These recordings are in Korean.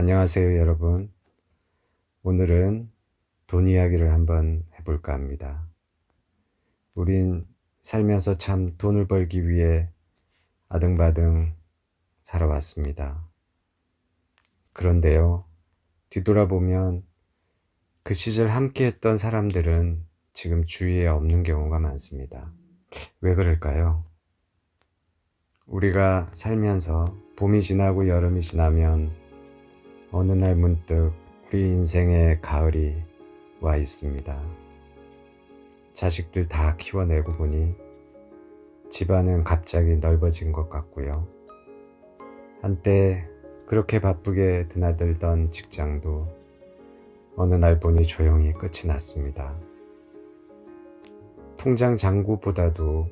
안녕하세요, 여러분. 오늘은 돈 이야기를 한번 해볼까 합니다. 우린 살면서 참 돈을 벌기 위해 아등바등 살아왔습니다. 그런데요, 뒤돌아보면 그 시절 함께 했던 사람들은 지금 주위에 없는 경우가 많습니다. 왜 그럴까요? 우리가 살면서 봄이 지나고 여름이 지나면 어느 날 문득 우리 인생의 가을이 와 있습니다. 자식들 다 키워내고 보니 집안은 갑자기 넓어진 것 같고요. 한때 그렇게 바쁘게 드나들던 직장도 어느 날 보니 조용히 끝이 났습니다. 통장 잔고보다도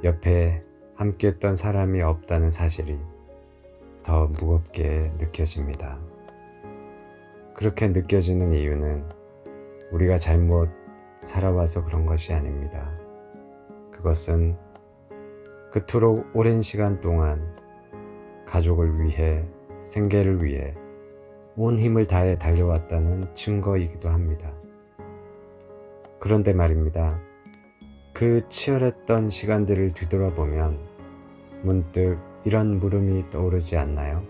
옆에 함께했던 사람이 없다는 사실이 더 무겁게 느껴집니다. 그렇게 느껴지는 이유는 우리가 잘못 살아와서 그런 것이 아닙니다. 그것은 그토록 오랜 시간 동안 가족을 위해, 생계를 위해 온 힘을 다해 달려왔다는 증거이기도 합니다. 그런데 말입니다. 그 치열했던 시간들을 뒤돌아보면 문득 이런 물음이 떠오르지 않나요?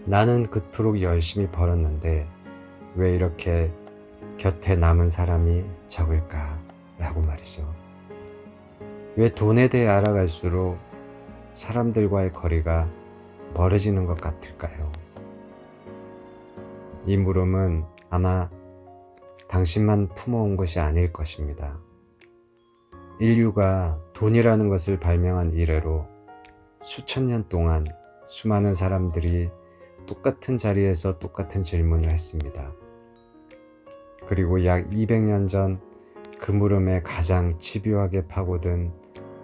나는 그토록 열심히 벌었는데 왜 이렇게 곁에 남은 사람이 적을까? 라고 말이죠. 왜 돈에 대해 알아갈수록 사람들과의 거리가 멀어지는 것 같을까요? 이 물음은 아마 당신만 품어온 것이 아닐 것입니다. 인류가 돈이라는 것을 발명한 이래로 수천 년 동안 수많은 사람들이 똑같은 자리에서 똑같은 질문을 했습니다. 그리고 약 200년 전 그 물음에 가장 집요하게 파고든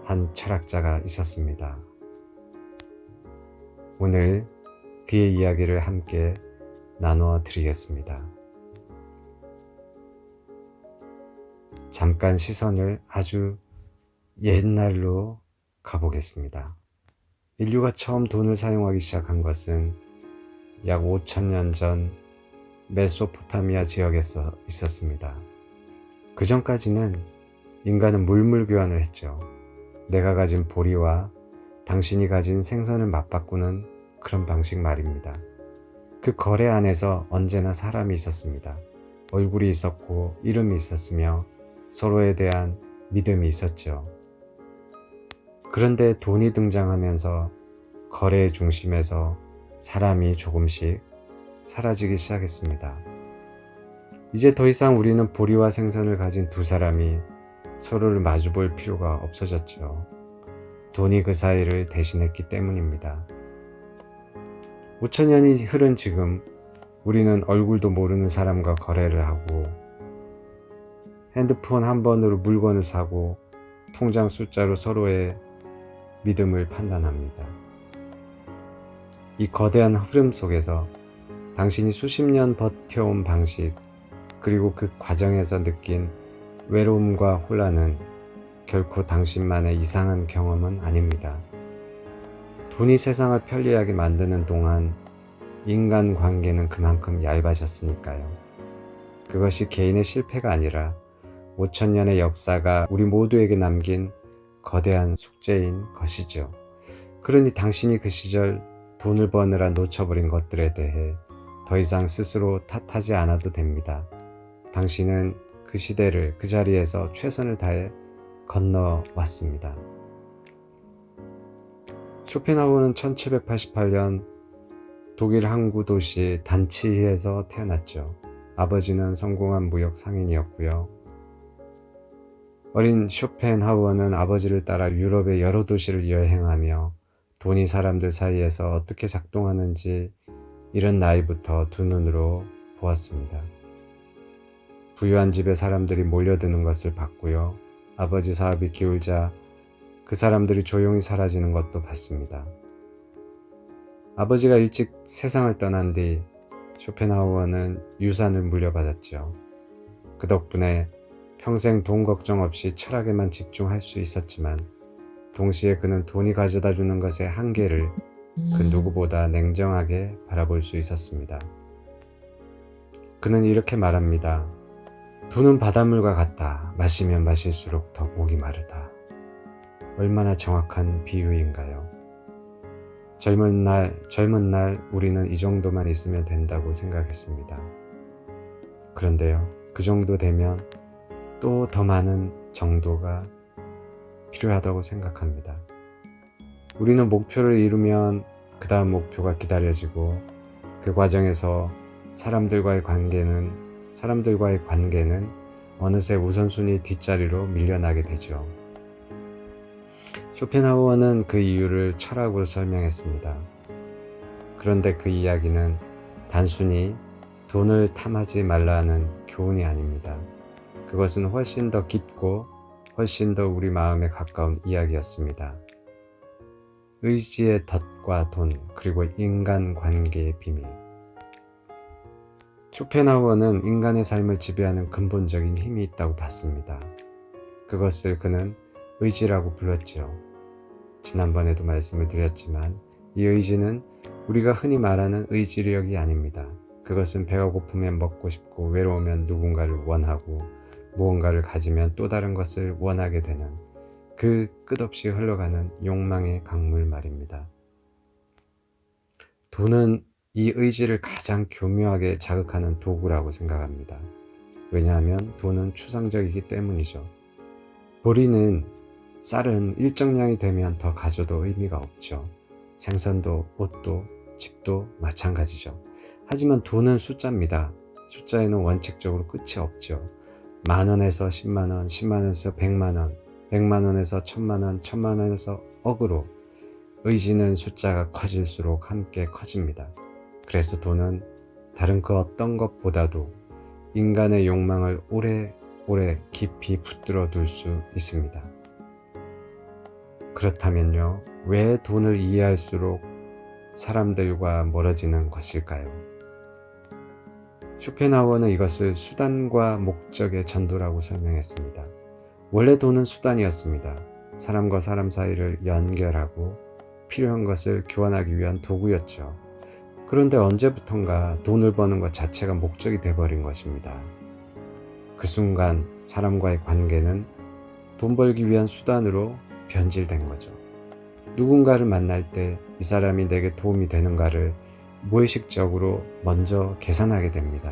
한 철학자가 있었습니다. 오늘 그의 이야기를 함께 나누어 드리겠습니다. 잠깐 시선을 아주 옛날로 가보겠습니다. 인류가 처음 돈을 사용하기 시작한 것은 약 5,000년 전 메소포타미아 지역에서 있었습니다. 그 전까지는 인간은 물물 교환을 했죠. 내가 가진 보리와 당신이 가진 생선을 맞바꾸는 그런 방식 말입니다. 그 거래 안에서 언제나 사람이 있었습니다. 얼굴이 있었고 이름이 있었으며 서로에 대한 믿음이 있었죠. 그런데 돈이 등장하면서 거래의 중심에서 사람이 조금씩 사라지기 시작했습니다. 이제 더 이상 우리는 보리와 생선을 가진 두 사람이 서로를 마주볼 필요가 없어졌죠. 돈이 그 사이를 대신했기 때문입니다. 5,000년이 흐른 지금 우리는 얼굴도 모르는 사람과 거래를 하고 핸드폰 한 번으로 물건을 사고 통장 숫자로 서로의 믿음을 판단합니다. 이 거대한 흐름 속에서 당신이 수십 년 버텨온 방식 그리고 그 과정에서 느낀 외로움과 혼란은 결코 당신만의 이상한 경험은 아닙니다. 돈이 세상을 편리하게 만드는 동안 인간 관계는 그만큼 얇아졌으니까요. 그것이 개인의 실패가 아니라 5,000년의 역사가 우리 모두에게 남긴 거대한 숙제인 것이죠. 그러니 당신이 그 시절 돈을 버느라 놓쳐버린 것들에 대해 더 이상 스스로 탓하지 않아도 됩니다. 당신은 그 시대를 그 자리에서 최선을 다해 건너왔습니다. 쇼펜하우어는 1788년 독일 항구 도시 단치히에서 태어났죠. 아버지는 성공한 무역 상인이었고요. 어린 쇼펜하우어는 아버지를 따라 유럽의 여러 도시를 여행하며 돈이 사람들 사이에서 어떻게 작동하는지 이른 나이부터 두 눈으로 보았습니다. 부유한 집에 사람들이 몰려드는 것을 봤고요. 아버지 사업이 기울자 그 사람들이 조용히 사라지는 것도 봤습니다. 아버지가 일찍 세상을 떠난 뒤 쇼펜하우어는 유산을 물려받았죠. 그 덕분에 평생 돈 걱정 없이 철학에만 집중할 수 있었지만 동시에 그는 돈이 가져다 주는 것의 한계를 그 누구보다 냉정하게 바라볼 수 있었습니다. 그는 이렇게 말합니다. 돈은 바닷물과 같다. 마시면 마실수록 더 목이 마르다. 얼마나 정확한 비유인가요? 젊은 날 우리는 이 정도만 있으면 된다고 생각했습니다. 그런데요, 그 정도 되면 또 더 많은 정도가 필요하다고 생각합니다. 우리는 목표를 이루면 그 다음 목표가 기다려지고 그 과정에서 사람들과의 관계는 어느새 우선순위 뒷자리로 밀려나게 되죠. 쇼펜하우어는 그 이유를 철학으로 설명했습니다. 그런데 그 이야기는 단순히 돈을 탐하지 말라는 교훈이 아닙니다. 그것은 훨씬 더 깊고 훨씬 더 우리 마음에 가까운 이야기였습니다. 의지의 덫과 돈, 그리고 인간관계의 비밀. 쇼펜하우어는 인간의 삶을 지배하는 근본적인 힘이 있다고 봤습니다. 그것을 그는 의지라고 불렀죠. 지난번에도 말씀을 드렸지만 이 의지는 우리가 흔히 말하는 의지력이 아닙니다. 그것은 배가 고프면 먹고 싶고 외로우면 누군가를 원하고 무언가를 가지면 또 다른 것을 원하게 되는 그 끝없이 흘러가는 욕망의 강물 말입니다. 돈은 이 의지를 가장 교묘하게 자극하는 도구라고 생각합니다. 왜냐하면 돈은 추상적이기 때문이죠. 보리는 쌀은 일정량이 되면 더 가져도 의미가 없죠. 생선도 옷도 집도 마찬가지죠. 하지만 돈은 숫자입니다. 숫자에는 원칙적으로 끝이 없죠. 10,000원에서 10만원, 10만원에서 100만원, 100만원에서 1000만원, 1000만원에서 억으로 의지는 숫자가 커질수록 함께 커집니다. 그래서 돈은 다른 그 어떤 것보다도 인간의 욕망을 오래 깊이 붙들어 둘 수 있습니다. 그렇다면요, 왜 돈을 이해할수록 사람들과 멀어지는 것일까요? 쇼펜하우어는 이것을 수단과 목적의 전도라고 설명했습니다. 원래 돈은 수단이었습니다. 사람과 사람 사이를 연결하고 필요한 것을 교환하기 위한 도구였죠. 그런데 언제부턴가 돈을 버는 것 자체가 목적이 되어버린 것입니다. 그 순간 사람과의 관계는 돈 벌기 위한 수단으로 변질된 거죠. 누군가를 만날 때 이 사람이 내게 도움이 되는가를 무의식적으로 먼저 계산하게 됩니다.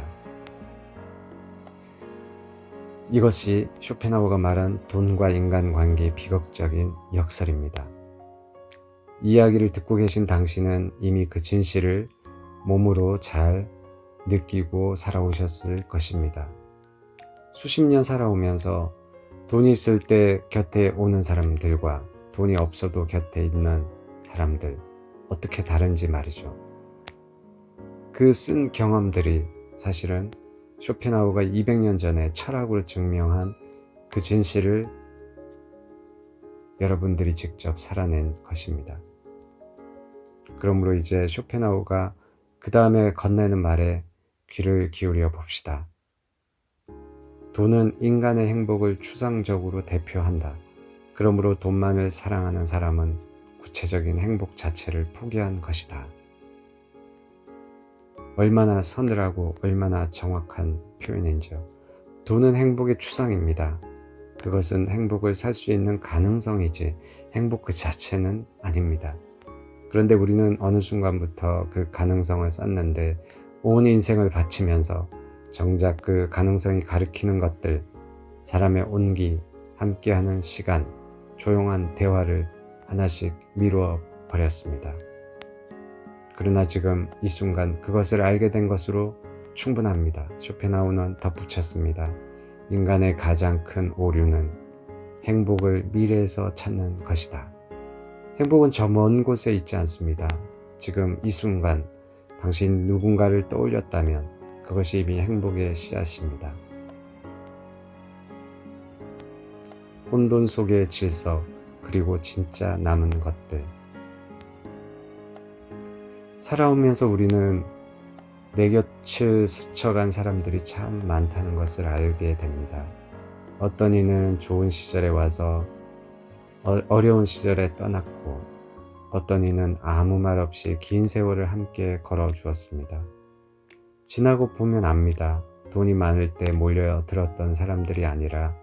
이것이 쇼펜하우어가 말한 돈과 인간관계의 비극적인 역설입니다. 이 이야기를 듣고 계신 당신은 이미 그 진실을 몸으로 잘 느끼고 살아오셨을 것입니다. 수십 년 살아오면서 돈이 있을 때 곁에 오는 사람들과 돈이 없어도 곁에 있는 사람들, 어떻게 다른지 말이죠. 그 쓴 경험들이 사실은 쇼펜하우어가 200년 전에 철학으로 증명한 그 진실을 여러분들이 직접 살아낸 것입니다. 그러므로 이제 쇼펜하우어가 그 다음에 건네는 말에 귀를 기울여 봅시다. 돈은 인간의 행복을 추상적으로 대표한다. 그러므로 돈만을 사랑하는 사람은 구체적인 행복 자체를 포기한 것이다. 얼마나 서늘하고 얼마나 정확한 표현인지요. 돈은 행복의 추상입니다. 그것은 행복을 살 수 있는 가능성이지 행복 그 자체는 아닙니다. 그런데 우리는 어느 순간부터 그 가능성을 쌓는데 온 인생을 바치면서 정작 그 가능성이 가리키는 것들, 사람의 온기, 함께하는 시간, 조용한 대화를 하나씩 미루어 버렸습니다. 그러나 지금 이 순간 그것을 알게 된 것으로 충분합니다. 쇼펜하우어는 덧붙였습니다. 인간의 가장 큰 오류는 행복을 미래에서 찾는 것이다. 행복은 저 먼 곳에 있지 않습니다. 지금 이 순간 당신 누군가를 떠올렸다면 그것이 이미 행복의 씨앗입니다. 혼돈 속의 질서, 그리고 진짜 남은 것들. 살아오면서 우리는 내 곁을 스쳐간 사람들이 참 많다는 것을 알게 됩니다. 어떤 이는 좋은 시절에 와서 어려운 시절에 떠났고, 어떤 이는 아무 말 없이 긴 세월을 함께 걸어 주었습니다. 지나고 보면 압니다. 돈이 많을 때 몰려들었던 사람들이 아니라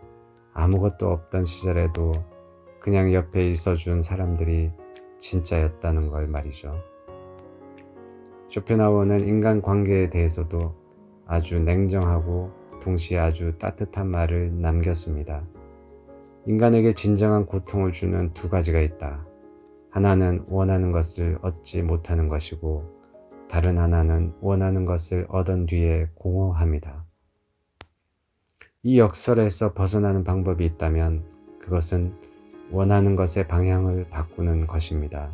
아무것도 없던 시절에도 그냥 옆에 있어준 사람들이 진짜였다는 걸 말이죠. 쇼펜하우어는 인간관계에 대해서도 아주 냉정하고 동시에 아주 따뜻한 말을 남겼습니다. 인간에게 진정한 고통을 주는 두 가지가 있다. 하나는 원하는 것을 얻지 못하는 것이고 다른 하나는 원하는 것을 얻은 뒤에 공허함이다. 이 역설에서 벗어나는 방법이 있다면 그것은 원하는 것의 방향을 바꾸는 것입니다.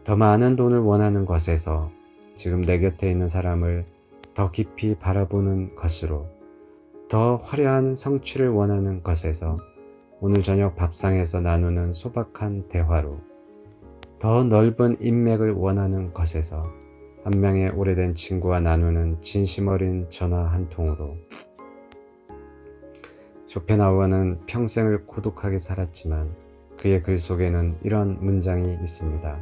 더 많은 돈을 원하는 것에서 지금 내 곁에 있는 사람을 더 깊이 바라보는 것으로, 더 화려한 성취를 원하는 것에서 오늘 저녁 밥상에서 나누는 소박한 대화로, 더 넓은 인맥을 원하는 것에서 한 명의 오래된 친구와 나누는 진심 어린 전화 한 통으로. 쇼펜하우어는 평생을 고독하게 살았지만 그의 글 속에는 이런 문장이 있습니다.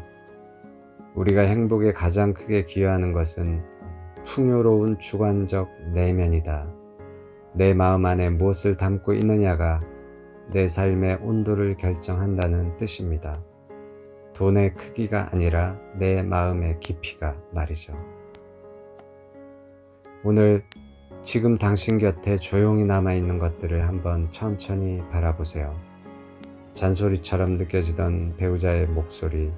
우리가 행복에 가장 크게 기여하는 것은 풍요로운 주관적 내면이다. 내 마음 안에 무엇을 담고 있느냐가 내 삶의 온도를 결정한다는 뜻입니다. 돈의 크기가 아니라 내 마음의 깊이가 말이죠. 오늘 지금 당신 곁에 조용히 남아있는 것들을 한번 천천히 바라보세요. 잔소리처럼 느껴지던 배우자의 목소리,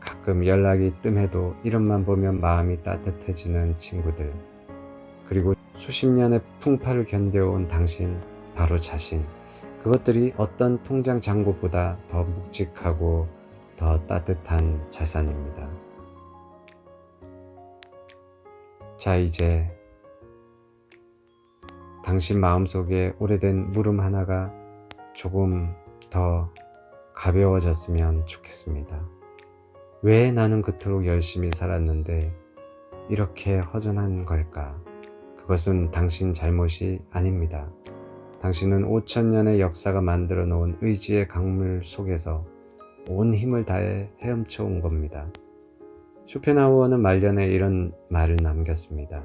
가끔 연락이 뜸해도 이름만 보면 마음이 따뜻해지는 친구들, 그리고 수십 년의 풍파를 견뎌온 당신 바로 자신, 그것들이 어떤 통장 잔고보다 더 묵직하고 더 따뜻한 자산입니다. 자, 이제 당신 마음속에 오래된 물음 하나가 조금 더 가벼워졌으면 좋겠습니다. 왜 나는 그토록 열심히 살았는데 이렇게 허전한 걸까? 그것은 당신 잘못이 아닙니다. 당신은 5,000년의 역사가 만들어 놓은 의지의 강물 속에서 온 힘을 다해 헤엄쳐 온 겁니다. 쇼펜하우어는 말년에 이런 말을 남겼습니다.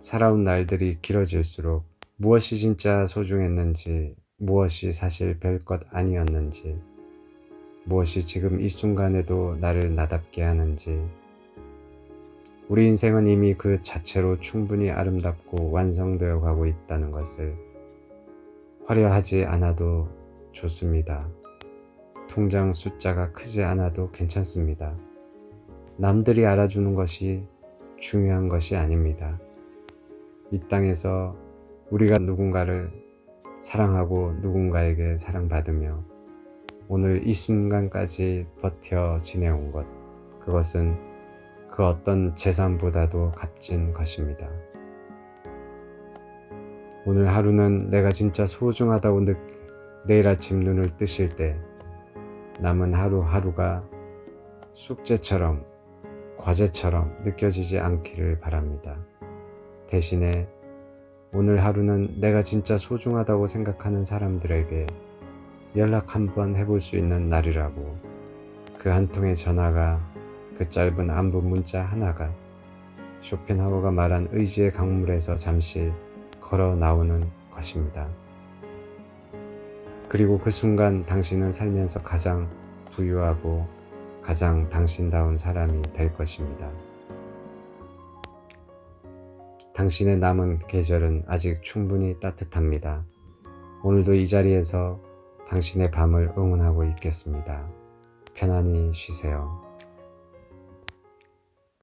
살아온 날들이 길어질수록 무엇이 진짜 소중했는지, 무엇이 사실 별것 아니었는지, 무엇이 지금 이 순간에도 나를 나답게 하는지, 우리 인생은 이미 그 자체로 충분히 아름답고 완성되어 가고 있다는 것을, 화려하지 않아도 좋습니다. 통장 숫자가 크지 않아도 괜찮습니다. 남들이 알아주는 것이 중요한 것이 아닙니다. 이 땅에서 우리가 누군가를 사랑하고 누군가에게 사랑받으며 오늘 이 순간까지 버텨 지내온 것, 그것은 그 어떤 재산보다도 값진 것입니다. 오늘 하루는 내가 진짜 소중하다고 내일 아침 눈을 뜨실 때 남은 하루하루가 숙제처럼, 과제처럼 느껴지지 않기를 바랍니다. 대신에 오늘 하루는 내가 진짜 소중하다고 생각하는 사람들에게 연락 한번 해볼 수 있는 날이라고, 그 한 통의 전화가, 그 짧은 안부 문자 하나가 쇼펜하우어가 말한 의지의 강물에서 잠시 걸어 나오는 것입니다. 그리고 그 순간 당신은 살면서 가장 부유하고 가장 당신다운 사람이 될 것입니다. 당신의 남은 계절은 아직 충분히 따뜻합니다. 오늘도 이 자리에서 당신의 밤을 응원하고 있겠습니다. 편안히 쉬세요.